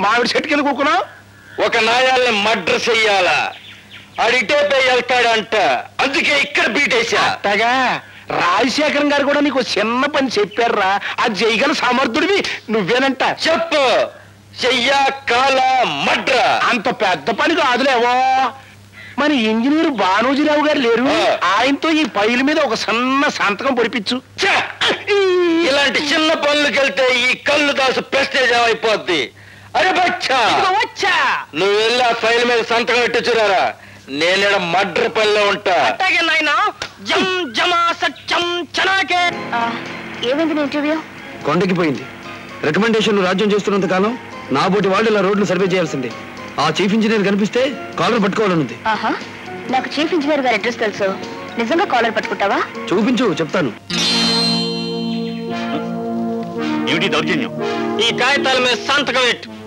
మామిడి చెట్టు కింద కూకున్నావు? ఒక నాయాల్ని మర్డర్ చెయ్యాలా, అడిటేపై వెళ్తాడంట, అందుకే ఇక్కడ బీటేశా. అట్టగా రాజశేఖరం గారు కూడా నీకు చిన్న పని చెప్పారా, అది చేయగల సమర్థుడివి నువ్వేనంట. చెప్పు, చెయ్యా కాల మడ్ర. అంత పెద్ద పని కాదులేవో. మరి ఇంజనీర్ బానోజీరావు గారు లేరు, ఆయనతో ఈ ఫైల్ మీద ఒక సన్న సంతకం పొడిపించు. ఇలాంటి చిన్న పనులకెళ్తే ఈ కళ్ళు దాసు ప్రెస్టేజ్ అయిపోద్ది. అరే బచ్చా, వచ్చా నువ్వు వెళ్ళి ఆ ఫైల్ మీద సంతకం పెట్టించురారా, నేను మడ్ర పనిలో ఉంటా. అట్టాగే నాయనా. జం జమా సత్యం చనాకే. ఏమైంది ఇంటర్వ్యూ? కొండకి పోయింది. రికమెండేషన్లు రాజ్యం చేస్తున్నంత కాలం నా బోటి వాళ్ళు ఇలా రోడ్లు సర్వే చేయాల్సిందే. ఆ చీఫ్ ఇంజనీర్ కనిపిస్తే కాలర్ పట్టుకోవాలనుంది. ఆహా, నాకు చీఫ్ ఇంజనీర్ గారి అడ్రస్ తెలుసు. నిజంగా కాలర్ పట్టుకుంటావా? చూపించు, చెప్తాను. ఏమిటి దౌర్జన్యం? ఈ కాగితాల మీద సంతకం పెట్టు.